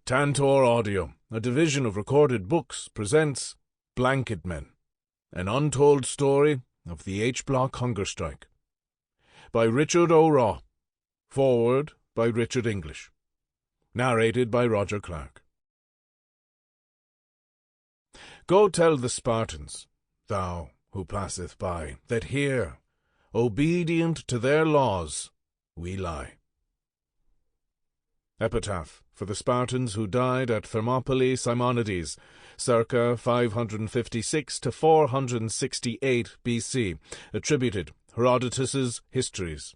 Tantor Audio, a division of Recorded Books, presents Blanketmen, an untold story of the H-Block hunger strike. By Richard O'Raw. Foreword by Richard English. Narrated by Roger Clark. Go tell the Spartans, thou who passeth by, that here, obedient to their laws, we lie. Epitaph for the Spartans who died at Thermopylae Simonides, circa 556 to 468 BC, attributed Herodotus's Histories.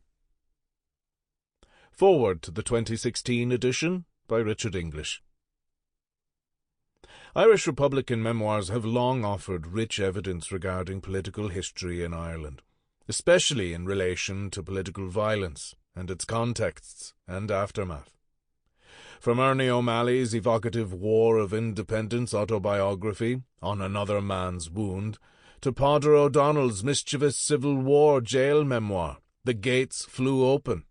Forward to the 2016 edition by Richard English. Irish Republican memoirs have long offered rich evidence regarding political history in Ireland, especially in relation to political violence and its contexts and aftermath. From Ernie O'Malley's evocative War of Independence autobiography, On Another Man's Wound, to Pádraig O'Donnell's mischievous Civil War jail memoir, The Gates Flew Open.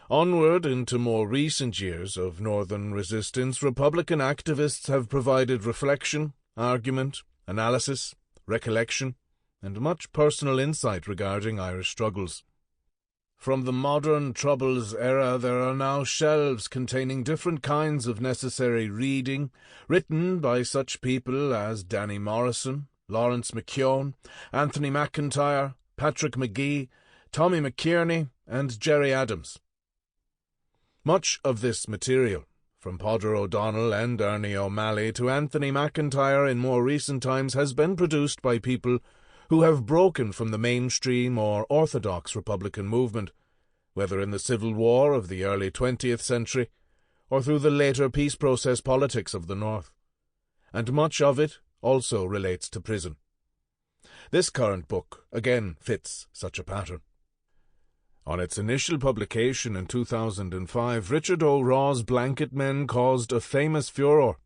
Onward into more recent years of Northern resistance, Republican activists have provided reflection, argument, analysis, recollection, and much personal insight regarding Irish struggles. From the modern Troubles era, there are now shelves containing different kinds of necessary reading, written by such people as Danny Morrison, Lawrence McKeown, Anthony McIntyre, Patrick McGee, Tommy McKierney, and Jerry Adams. Much of this material, from Pádraig O'Donnell and Ernie O'Malley to Anthony McIntyre in more recent times, has been produced by people who have broken from the mainstream or orthodox Republican movement, whether in the Civil War of the early 20th century or through the later peace process politics of the North. And much of it also relates to prison. This current book again fits such a pattern. On its initial publication in 2005, Richard O'Raw's Blanketmen caused a famous furore,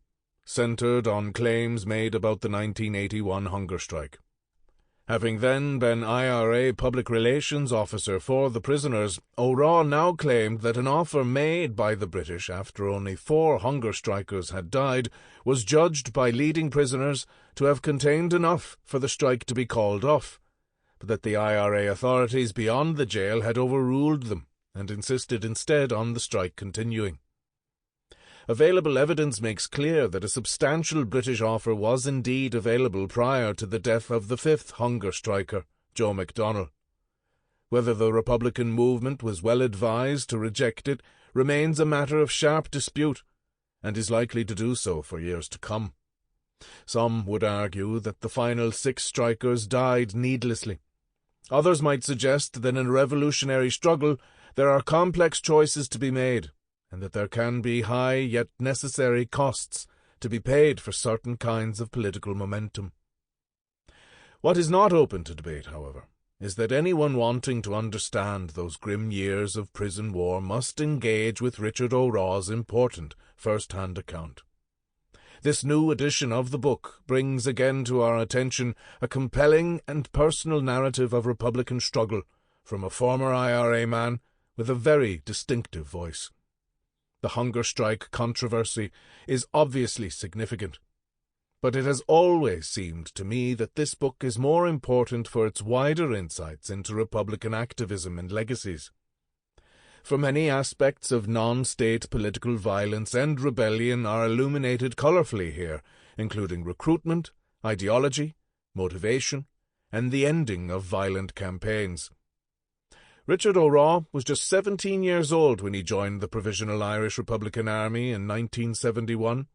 centred on claims made about the 1981 hunger strike. Having then been IRA Public Relations Officer for the prisoners, O'Raw now claimed that an offer made by the British after only 4 hunger strikers had died was judged by leading prisoners to have contained enough for the strike to be called off, but that the IRA authorities beyond the jail had overruled them and insisted instead on the strike continuing. Available evidence makes clear that a substantial British offer was indeed available prior to the death of the 5th hunger striker, Joe McDonnell. Whether the Republican movement was well advised to reject it remains a matter of sharp dispute, and is likely to do so for years to come. Some would argue that the final 6 strikers died needlessly. Others might suggest that in a revolutionary struggle there are complex choices to be made, and that there can be high yet necessary costs to be paid for certain kinds of political momentum. What is not open to debate, however, is that anyone wanting to understand those grim years of prison war must engage with Richard O'Raw's important first-hand account. This new edition of the book brings again to our attention a compelling and personal narrative of Republican struggle from a former IRA man with a very distinctive voice. The hunger strike controversy is obviously significant, but it has always seemed to me that this book is more important for its wider insights into Republican activism and legacies. For many aspects of non-state political violence and rebellion are illuminated colourfully here, including recruitment, ideology, motivation, and the ending of violent campaigns. Richard O'Raw was just 17 years old when he joined the Provisional Irish Republican Army in 1971.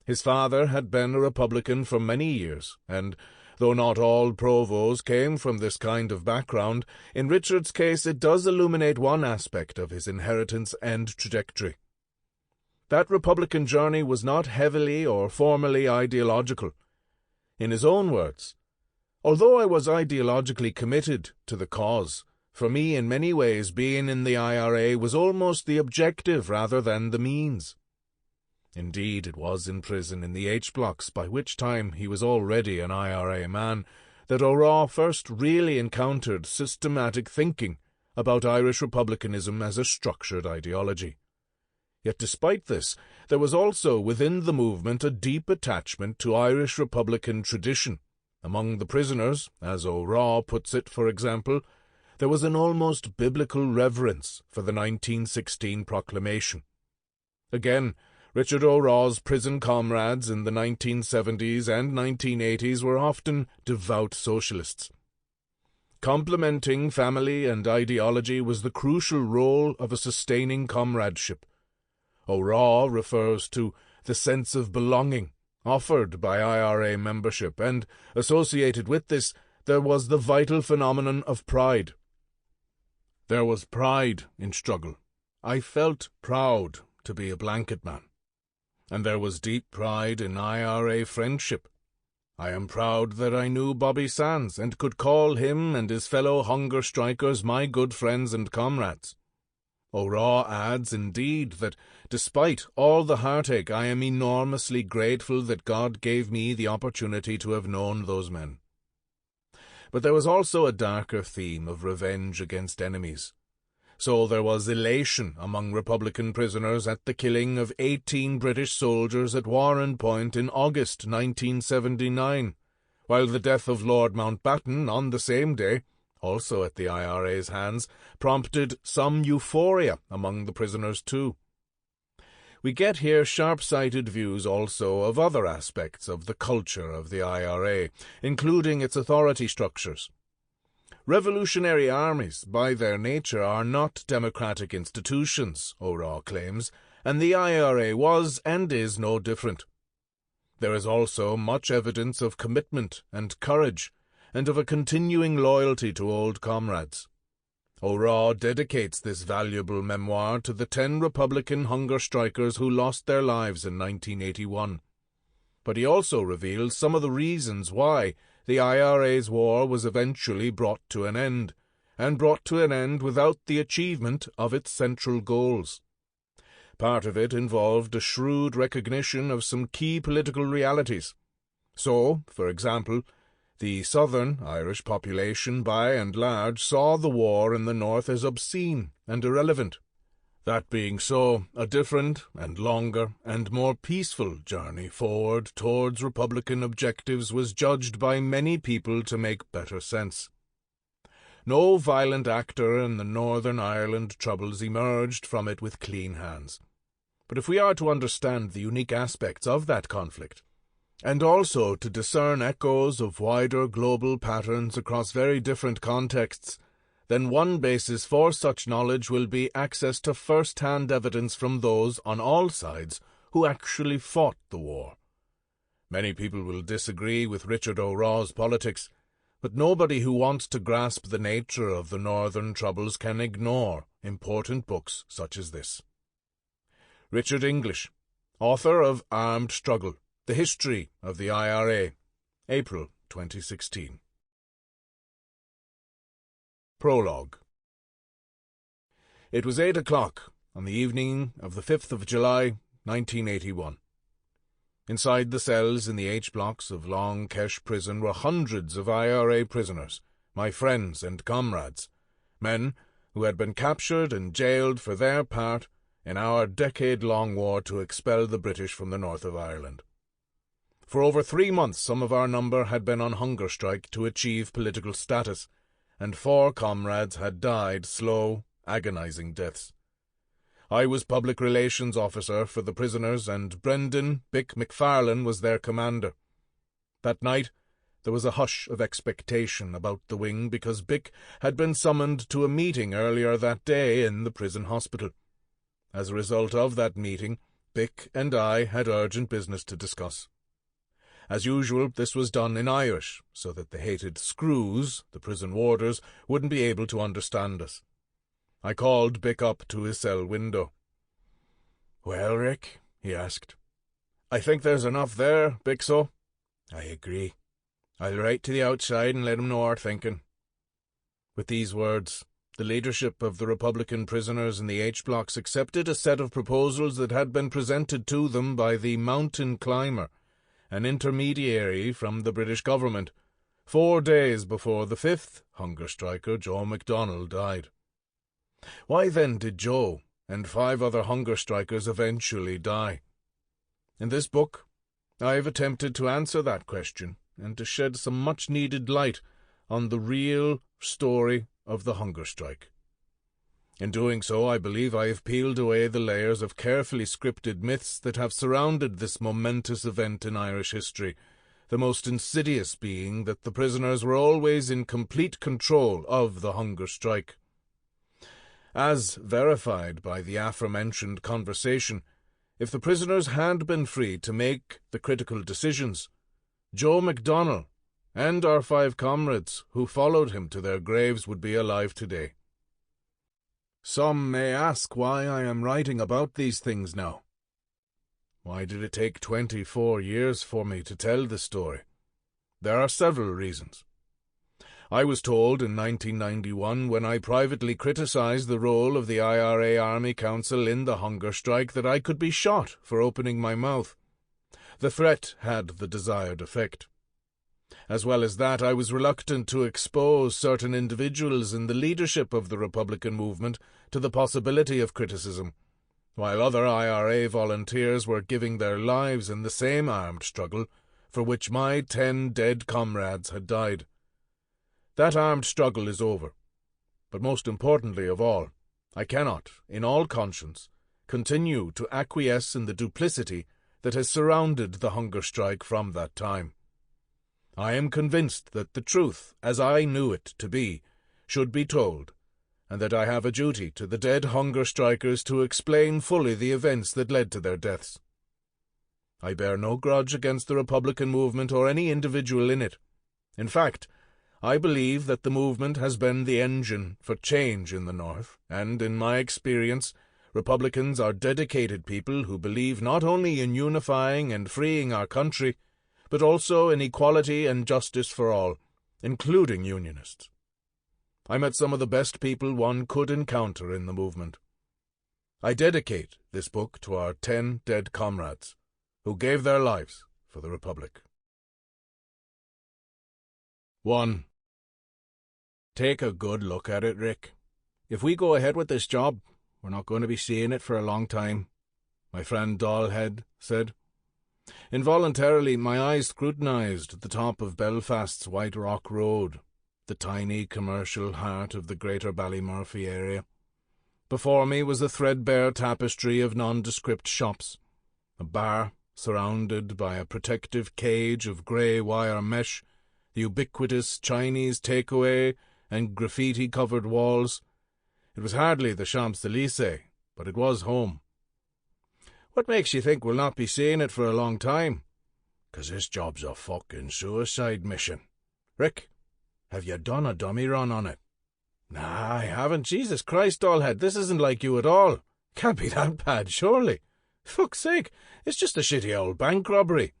His father had been a Republican for many years, and, though not all provos came from this kind of background, in Richard's case it does illuminate one aspect of his inheritance and trajectory. That Republican journey was not heavily or formally ideological. In his own words, "Although I was ideologically committed to the cause, for me, in many ways, being in the IRA was almost the objective rather than the means." Indeed, it was in prison in the H-blocks, by which time he was already an IRA man, that O'Raw first really encountered systematic thinking about Irish republicanism as a structured ideology. Yet despite this, there was also within the movement a deep attachment to Irish Republican tradition. Among the prisoners, as O'Raw puts it, for example, there was an almost biblical reverence for the 1916 proclamation. Again, Richard O'Raw's prison comrades in the 1970s and 1980s were often devout socialists. Complementing family and ideology was the crucial role of a sustaining comradeship. O'Raw refers to the sense of belonging offered by IRA membership, and associated with this there was the vital phenomenon of pride. There was pride in struggle. I felt proud to be a Blanketman. And there was deep pride in IRA friendship. I am proud that I knew Bobby Sands and could call him and his fellow hunger strikers my good friends and comrades. O'Raw adds, indeed, that despite all the heartache, I am enormously grateful that God gave me the opportunity to have known those men. But there was also a darker theme of revenge against enemies. So there was elation among Republican prisoners at the killing of 18 British soldiers at Warren Point in August 1979, while the death of Lord Mountbatten on the same day, also at the IRA's hands, prompted some euphoria among the prisoners too. We get here sharp-sighted views also of other aspects of the culture of the IRA, including its authority structures. Revolutionary armies, by their nature, are not democratic institutions, O'Raw claims, and the IRA was and is no different. There is also much evidence of commitment and courage, and of a continuing loyalty to old comrades. O'Raw dedicates this valuable memoir to the 10 Republican hunger strikers who lost their lives in 1981. But he also reveals some of the reasons why the IRA's war was eventually brought to an end, and brought to an end without the achievement of its central goals. Part of it involved a shrewd recognition of some key political realities. So, for example, the southern Irish population by and large saw the war in the north as obscene and irrelevant. That being so, a different and longer and more peaceful journey forward towards Republican objectives was judged by many people to make better sense. No violent actor in the Northern Ireland troubles emerged from it with clean hands. But if we are to understand the unique aspects of that conflict, and also to discern echoes of wider global patterns across very different contexts, then one basis for such knowledge will be access to first-hand evidence from those on all sides who actually fought the war. Many people will disagree with Richard O'Raw's politics, but nobody who wants to grasp the nature of the Northern Troubles can ignore important books such as this. Richard English, author of Armed Struggle, The History of the IRA, April 2016. Prologue. It was 8 o'clock on the evening of the 5th of July, 1981. Inside the cells in the H-blocks of Long Kesh prison were hundreds of IRA prisoners, my friends and comrades, men who had been captured and jailed for their part in our decade-long war to expel the British from the north of Ireland. For over 3 months some of our number had been on hunger strike to achieve political status, and 4 comrades had died slow, agonizing deaths. I was public relations officer for the prisoners, and Brendan "Bick" McFarlane was their commander. That night there was a hush of expectation about the wing because Bick had been summoned to a meeting earlier that day in the prison hospital. As a result of that meeting, Bick and I had urgent business to discuss. As usual, this was done in Irish, so that the hated screws, the prison warders, wouldn't be able to understand us. I called Bick up to his cell window. "Well, Rick?" he asked. "I think there's enough there, Bickso." "I agree. I'll write to the outside and let 'em know our thinking." With these words, the leadership of the Republican prisoners in the H-blocks accepted a set of proposals that had been presented to them by the mountain climber, an intermediary from the British government, 4 days before the 5th hunger striker, Joe MacDonald, died. Why then did Joe, and 5 other hunger strikers eventually die. In this book, I have attempted to answer that question and to shed some much-needed light on the real story of the hunger strike. In doing so, I believe I have peeled away the layers of carefully scripted myths that have surrounded this momentous event in Irish history, the most insidious being that the prisoners were always in complete control of the hunger strike. As verified by the aforementioned conversation, if the prisoners had been free to make the critical decisions, Joe MacDonald and our 5 comrades who followed him to their graves would be alive today. Some may ask why I am writing about these things now. Why did it take 24 years for me to tell this story? There are several reasons. I was told in 1991, when I privately criticized the role of the IRA Army Council in the hunger strike, that I could be shot for opening my mouth. The threat had the desired effect. As well as that, I was reluctant to expose certain individuals in the leadership of the Republican movement to the possibility of criticism, while other IRA volunteers were giving their lives in the same armed struggle for which my 10 dead comrades had died. That armed struggle is over, but most importantly of all, I cannot, in all conscience, continue to acquiesce in the duplicity that has surrounded the hunger strike from that time. I am convinced that the truth, as I knew it to be, should be told, and that I have a duty to the dead hunger strikers to explain fully the events that led to their deaths. I bear no grudge against the Republican movement or any individual in it. In fact, I believe that the movement has been the engine for change in the North, and, in my experience, Republicans are dedicated people who believe not only in unifying and freeing our country, but also in equality and justice for all, including Unionists. I met some of the best people one could encounter in the movement. I dedicate this book to our 10 dead comrades, who gave their lives for the Republic. 1. Take a good look at it, Rick. If we go ahead with this job, we're not going to be seeing it for a long time, my friend Dollhead said. Involuntarily, my eyes scrutinized the top of Belfast's White Rock Road, the tiny commercial heart of the greater Ballymurphy area. Before me was a threadbare tapestry of nondescript shops, a bar surrounded by a protective cage of grey wire mesh, the ubiquitous Chinese takeaway, and graffiti-covered walls. It was hardly the Champs-Élysées, but it was home. What makes you think we'll not be seeing it for a long time? 'Cause this job's a fucking suicide mission. Rick, have you done a dummy run on it? Nah, I haven't. Jesus Christ, Dollhead, this isn't like you at all. Can't be that bad, surely. Fuck's sake, it's just a shitty old bank robbery.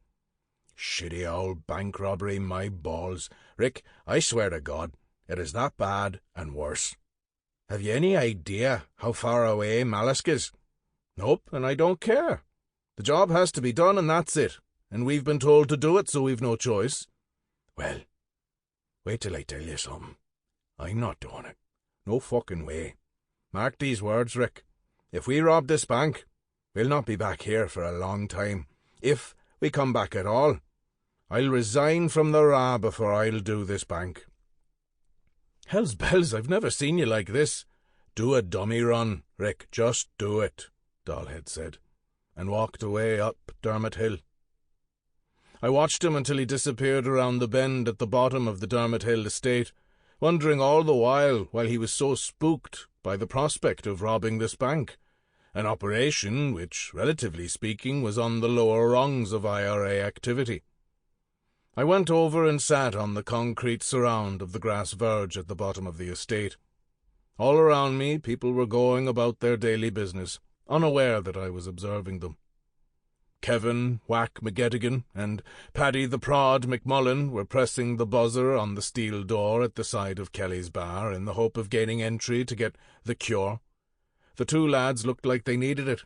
Shitty old bank robbery, my balls. Rick, I swear to God, it is that bad and worse. Have you any idea how far away Malisk is? Nope, and I don't care. The job has to be done and that's it, and we've been told to do it, so we've no choice. Well, wait till I tell you something. I'm not doing it. No fucking way. Mark these words, Rick. If we rob this bank, we'll not be back here for a long time. If we come back at all, I'll resign from the RA before I'll do this bank. Hell's bells, I've never seen you like this. Do a dummy run, Rick, just do it, Dollhead said, and walked away up Dermot Hill. I watched him until he disappeared around the bend at the bottom of the Dermot Hill estate, wondering all the while he was so spooked by the prospect of robbing this bank, an operation which, relatively speaking, was on the lower rungs of IRA activity. I went over and sat on the concrete surround of the grass verge at the bottom of the estate. All around me, people were going about their daily business, unaware that I was observing them. Kevin Whack McGettigan and Paddy the Prod McMullen were pressing the buzzer on the steel door at the side of Kelly's bar in the hope of gaining entry to get the cure. The 2 lads looked like they needed it.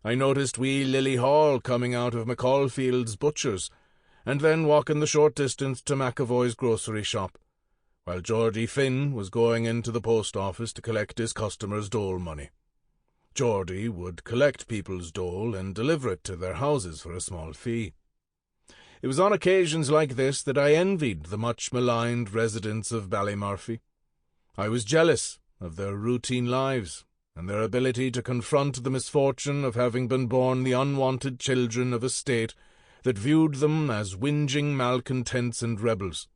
I noticed wee Lily Hall coming out of McCallfield's butcher's, and then walking the short distance to McAvoy's grocery shop, while Geordie Finn was going into the post office to collect his customers' dole money. Geordie would collect people's dole and deliver it to their houses for a small fee. It was on occasions like this that I envied the much-maligned residents of Ballymurphy. I was jealous of their routine lives and their ability to confront the misfortune of having been born the unwanted children of a state that viewed them as whinging malcontents and rebels.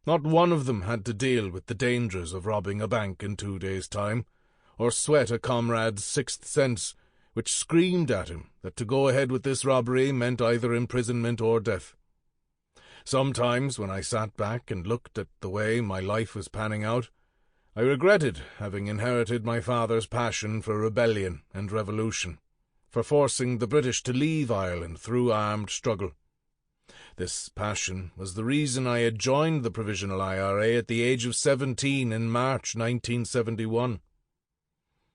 Not one of them had to deal with the dangers of robbing a bank in 2 days' time, or sweat a comrade's sixth sense, which screamed at him that to go ahead with this robbery meant either imprisonment or death. Sometimes, when I sat back and looked at the way my life was panning out, I regretted having inherited my father's passion for rebellion and revolution, for forcing the British to leave Ireland through armed struggle. This passion was the reason I had joined the Provisional IRA at the age of 17 in March 1971.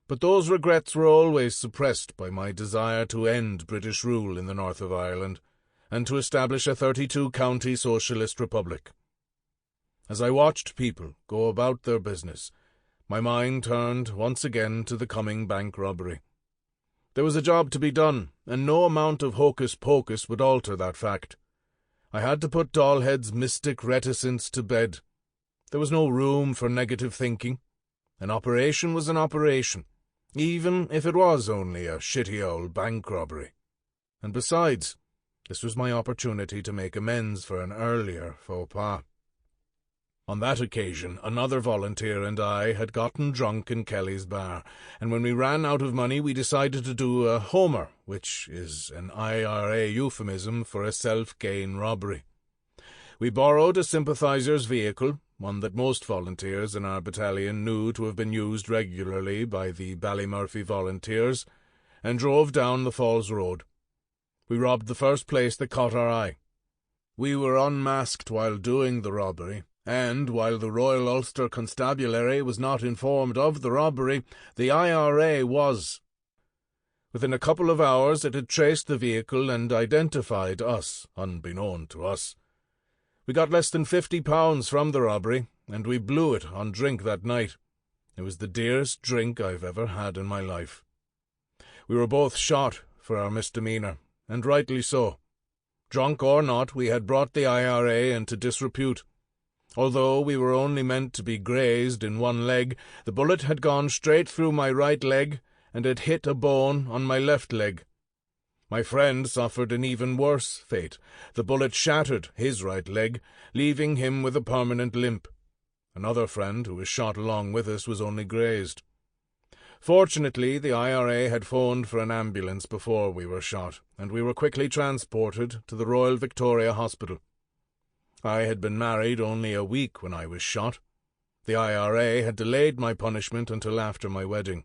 But those regrets were always suppressed by my desire to end British rule in the north of Ireland and to establish a 32-county socialist republic. As I watched people go about their business, my mind turned once again to the coming bank robbery. There was a job to be done, and no amount of hocus-pocus would alter that fact. I had to put Dollhead's mystic reticence to bed. There was no room for negative thinking. An operation was an operation, even if it was only a shitty old bank robbery. And besides, this was my opportunity to make amends for an earlier faux pas. On that occasion, another volunteer and I had gotten drunk in Kelly's bar, and when we ran out of money we decided to do a homer, which is an IRA euphemism for a self-gain robbery. We borrowed a sympathizer's vehicle, one that most volunteers in our battalion knew to have been used regularly by the Ballymurphy volunteers, and drove down the Falls Road. We robbed the first place that caught our eye. We were unmasked while doing the robbery, and while the Royal Ulster Constabulary was not informed of the robbery, the IRA was. Within a couple of hours it had traced the vehicle and identified us, unbeknown to us. We got less than £50 from the robbery, and we blew it on drink that night. It was the dearest drink I've ever had in my life. We were both shot for our misdemeanour, and rightly so. Drunk or not, we had brought the IRA into disrepute. Although we were only meant to be grazed in one leg, the bullet had gone straight through my right leg and had hit a bone on my left leg. My friend suffered an even worse fate. The bullet shattered his right leg, leaving him with a permanent limp. Another friend, who was shot along with us, was only grazed. Fortunately, the IRA had phoned for an ambulance before we were shot, and we were quickly transported to the Royal Victoria Hospital. I had been married only a week when I was shot. The IRA had delayed my punishment until after my wedding.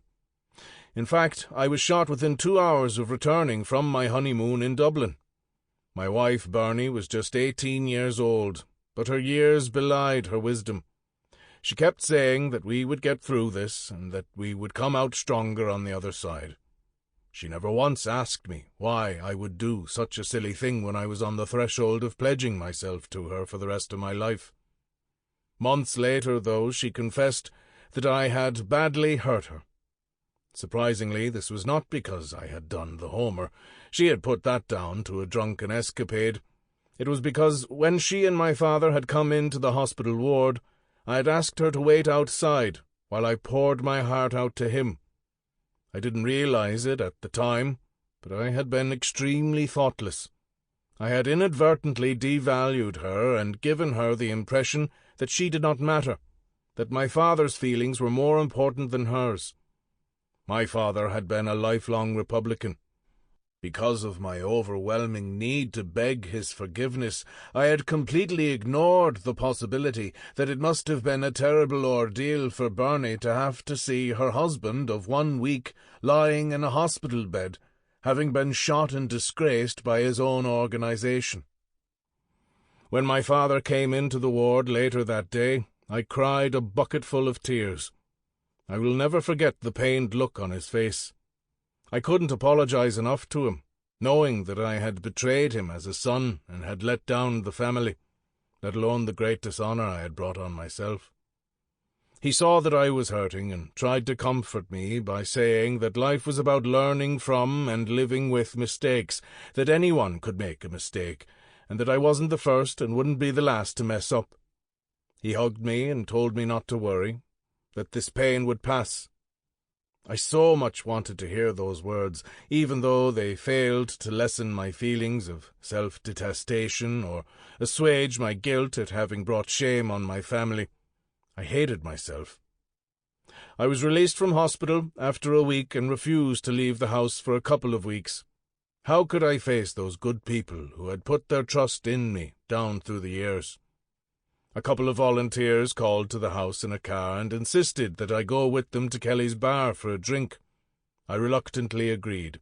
In fact, I was shot within 2 hours of returning from my honeymoon in Dublin. My wife, Bernie, was just 18 years old, but her years belied her wisdom. She kept saying that we would get through this and that we would come out stronger on the other side. She never once asked me why I would do such a silly thing when I was on the threshold of pledging myself to her for the rest of my life. Months later, though, she confessed that I had badly hurt her. Surprisingly, this was not because I had done the homer. She had put that down to a drunken escapade. It was because when she and my father had come into the hospital ward, I had asked her to wait outside while I poured my heart out to him. I didn't realize it at the time, but I had been extremely thoughtless. I had inadvertently devalued her and given her the impression that she did not matter, that my father's feelings were more important than hers. My father had been a lifelong Republican. Because of my overwhelming need to beg his forgiveness, I had completely ignored the possibility that it must have been a terrible ordeal for Bernie to have to see her husband of 1 week lying in a hospital bed, having been shot and disgraced by his own organization. When my father came into the ward later that day, I cried a bucketful of tears. I will never forget the pained look on his face. I couldn't apologize enough to him, knowing that I had betrayed him as a son and had let down the family, let alone the great dishonor I had brought on myself. He saw that I was hurting and tried to comfort me by saying that life was about learning from and living with mistakes, that anyone could make a mistake, and that I wasn't the first and wouldn't be the last to mess up. He hugged me and told me not to worry, that this pain would pass. I so much wanted to hear those words, even though they failed to lessen my feelings of self-detestation or assuage my guilt at having brought shame on my family. I hated myself. I was released from hospital after a week and refused to leave the house for a couple of weeks. How could I face those good people who had put their trust in me down through the years? A couple of volunteers called to the house in a car and insisted that I go with them to Kelly's bar for a drink. I reluctantly agreed.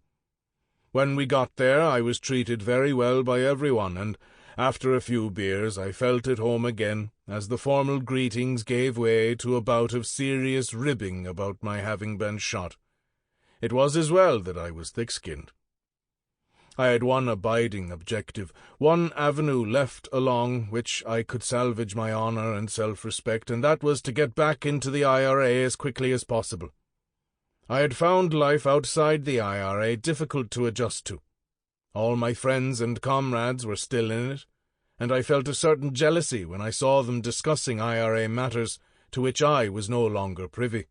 When we got there, I was treated very well by everyone, and after a few beers I felt at home again, as the formal greetings gave way to a bout of serious ribbing about my having been shot. It was as well that I was thick-skinned. I had one abiding objective, one avenue left along which I could salvage my honour and self-respect, and that was to get back into the IRA as quickly as possible. I had found life outside the IRA difficult to adjust to. All my friends and comrades were still in it, and I felt a certain jealousy when I saw them discussing IRA matters to which I was no longer privy.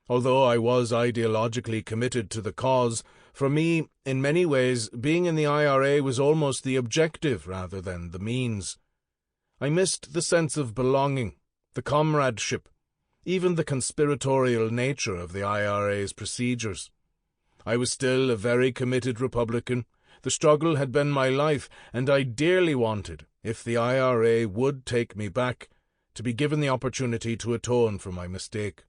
Although I was ideologically committed to the cause, for me, in many ways, being in the IRA was almost the objective rather than the means. I missed the sense of belonging, the comradeship, even the conspiratorial nature of the IRA's procedures. I was still a very committed Republican. The struggle had been my life, and I dearly wanted, if the IRA would take me back, to be given the opportunity to atone for my mistake.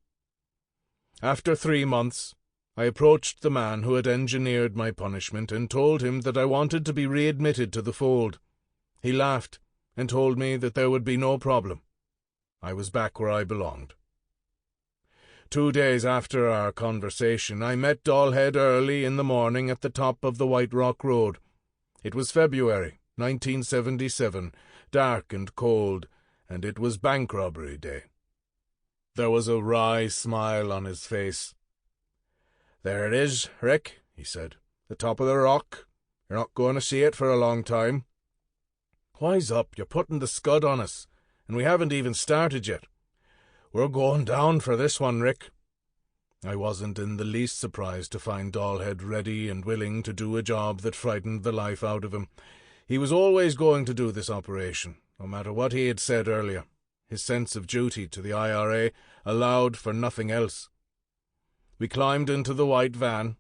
After 3 months, I approached the man who had engineered my punishment and told him that I wanted to be readmitted to the fold. He laughed and told me that there would be no problem. I was back where I belonged. 2 days after our conversation, I met Dalhead early in the morning at the top of the White Rock Road. It was February 1977, dark and cold, and it was bank robbery day. There was a wry smile on his face. "There it is, Rick," he said. "The top of the rock. You're not going to see it for a long time." "Wise up, you're putting the scud on us, and we haven't even started yet." "We're going down for this one, Rick." I wasn't in the least surprised to find Dalhead ready and willing to do a job that frightened the life out of him. He was always going to do this operation, no matter what he had said earlier. His sense of duty to the IRA allowed for nothing else. We climbed into the white van.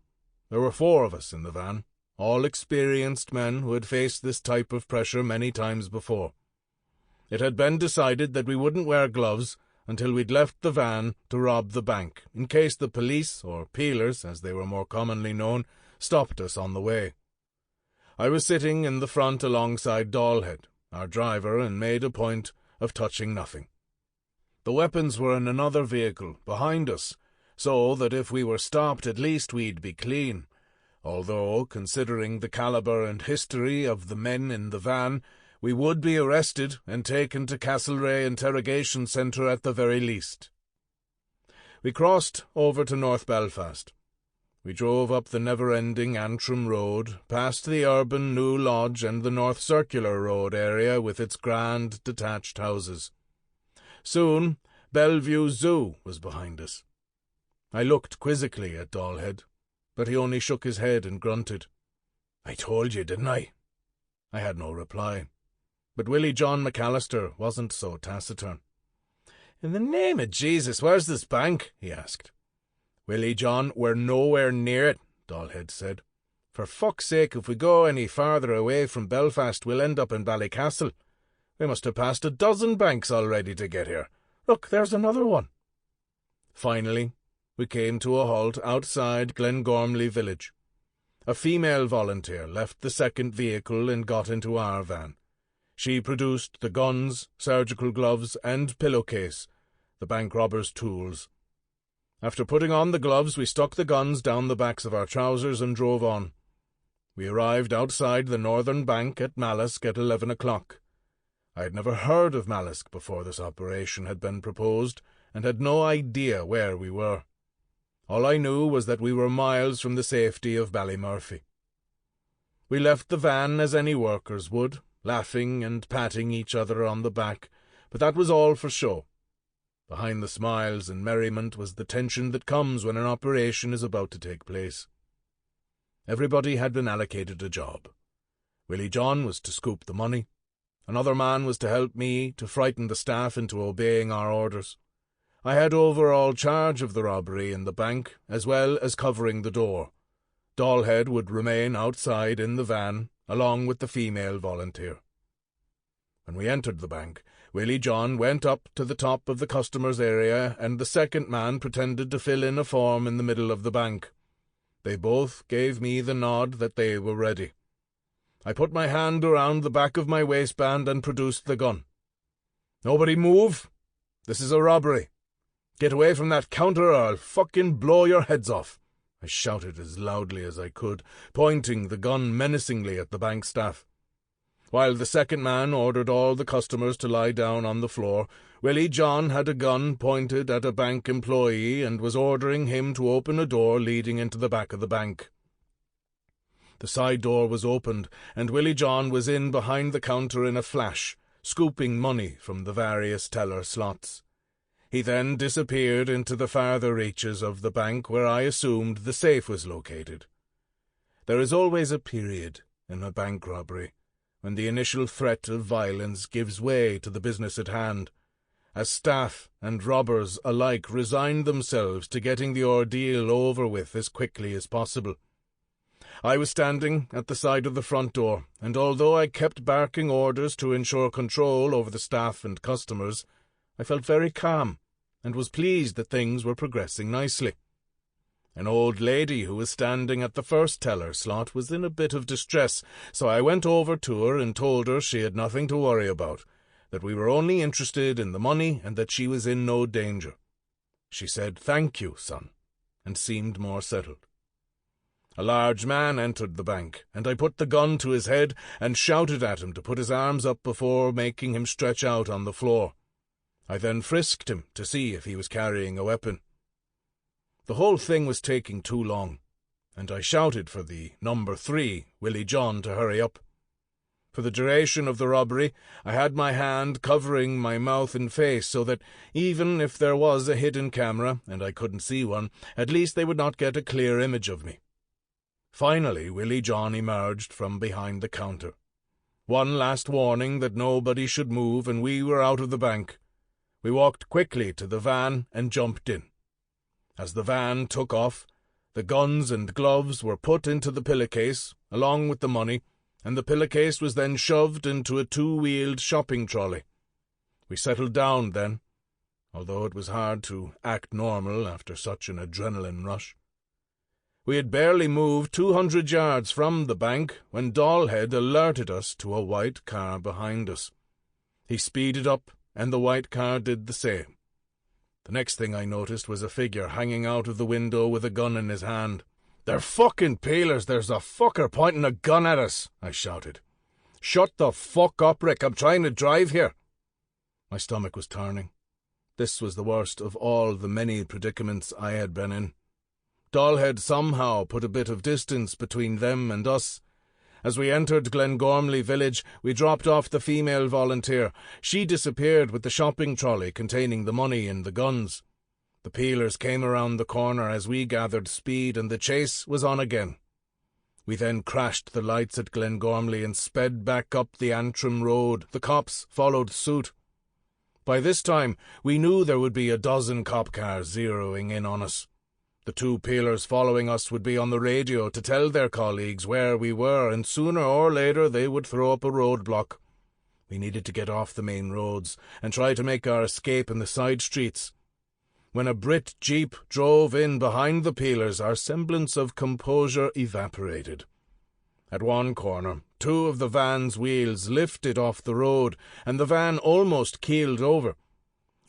There were 4 of us in the van, all experienced men who had faced this type of pressure many times before. It had been decided that we wouldn't wear gloves until we'd left the van to rob the bank, in case the police, or peelers, as they were more commonly known, stopped us on the way. I was sitting in the front alongside Dalhead, our driver, and made a point of touching nothing. The weapons were in another vehicle, behind us, so that if we were stopped at least we'd be clean, although, considering the calibre and history of the men in the van, we would be arrested and taken to Castlereagh Interrogation Centre at the very least. We crossed over to North Belfast. We drove up the never-ending Antrim Road, past the urban New Lodge and the North Circular Road area with its grand detached houses. Soon, Bellevue Zoo was behind us. I looked quizzically at Dalhead, but he only shook his head and grunted. "I told you, didn't I?" I had no reply, but Willie John McAllister wasn't so taciturn. "In the name of Jesus, where's this bank?" he asked. "Willie John, we're nowhere near it," Dalhead said. "For fuck's sake, if we go any farther away from Belfast, we'll end up in Ballycastle. We must have passed a dozen banks already to get here. Look, there's another one." Finally, we came to a halt outside Glengormley village. A female volunteer left the second vehicle and got into our van. She produced the guns, surgical gloves, and pillowcase, the bank robber's tools. After putting on the gloves, we stuck the guns down the backs of our trousers and drove on. We arrived outside the northern bank at Mallisk at 11 o'clock. I had never heard of Mallisk before this operation had been proposed, and had no idea where we were. All I knew was that we were miles from the safety of Ballymurphy. We left the van as any workers would, laughing and patting each other on the back, but that was all for show. Behind the smiles and merriment was the tension that comes when an operation is about to take place. Everybody had been allocated a job. Willie John was to scoop the money. Another man was to help me to frighten the staff into obeying our orders. I had overall charge of the robbery in the bank, as well as covering the door. Dollhead would remain outside in the van, along with the female volunteer. When we entered the bank, Willie John went up to the top of the customers' area, and the second man pretended to fill in a form in the middle of the bank. They both gave me the nod that they were ready. I put my hand around the back of my waistband and produced the gun. "Nobody move! This is a robbery. Get away from that counter or I'll fucking blow your heads off," I shouted as loudly as I could, pointing the gun menacingly at the bank staff. While the second man ordered all the customers to lie down on the floor, Willie John had a gun pointed at a bank employee and was ordering him to open a door leading into the back of the bank. The side door was opened, and Willie John was in behind the counter in a flash, scooping money from the various teller slots. He then disappeared into the farther reaches of the bank where I assumed the safe was located. There is always a period in a bank robbery when the initial threat of violence gives way to the business at hand, as staff and robbers alike resign themselves to getting the ordeal over with as quickly as possible. I was standing at the side of the front door, and although I kept barking orders to ensure control over the staff and customers, I felt very calm and was pleased that things were progressing nicely. An old lady who was standing at the first teller slot was in a bit of distress, so I went over to her and told her she had nothing to worry about, that we were only interested in the money and that she was in no danger. She said, "Thank you, son," and seemed more settled. A large man entered the bank, and I put the gun to his head and shouted at him to put his arms up before making him stretch out on the floor. I then frisked him to see if he was carrying a weapon. The whole thing was taking too long, and I shouted for the number 3, Willie John, to hurry up. For the duration of the robbery, I had my hand covering my mouth and face so that even if there was a hidden camera, and I couldn't see one, at least they would not get a clear image of me. Finally, Willie John emerged from behind the counter. One last warning that nobody should move, and we were out of the bank. We walked quickly to the van and jumped in. As the van took off, the guns and gloves were put into the pillowcase, along with the money, and the pillowcase was then shoved into a 2-wheeled shopping trolley. We settled down then, although it was hard to act normal after such an adrenaline rush. We had barely moved 200 yards from the bank when Dollhead alerted us to a white car behind us. He speeded up, and the white car did the same. The next thing I noticed was a figure hanging out of the window with a gun in his hand. "They're fucking peelers! There's a fucker pointing a gun at us!" I shouted. "Shut the fuck up, Rick! I'm trying to drive here!" My stomach was turning. This was the worst of all the many predicaments I had been in. Dollhead somehow put a bit of distance between them and us. As we entered Glengormley village, we dropped off the female volunteer. She disappeared with the shopping trolley containing the money and the guns. The peelers came around the corner as we gathered speed, and the chase was on again. We then crashed the lights at Glengormley and sped back up the Antrim road. The cops followed suit. By this time, we knew there would be a dozen cop cars zeroing in on us. The 2 peelers following us would be on the radio to tell their colleagues where we were, and sooner or later they would throw up a roadblock. We needed to get off the main roads and try to make our escape in the side streets. When a Brit jeep drove in behind the peelers, our semblance of composure evaporated. At one corner, 2 of the van's wheels lifted off the road, and the van almost keeled over.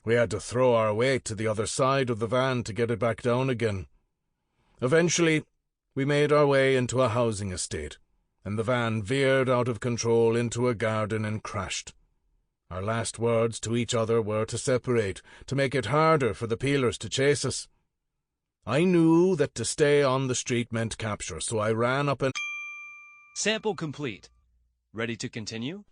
We had to throw our weight to the other side of the van to get it back down again. Eventually, we made our way into a housing estate, and the van veered out of control into a garden and crashed. Our last words to each other were to separate, to make it harder for the peelers to chase us. I knew that to stay on the street meant capture, so I ran up and... Sample complete. Ready to continue?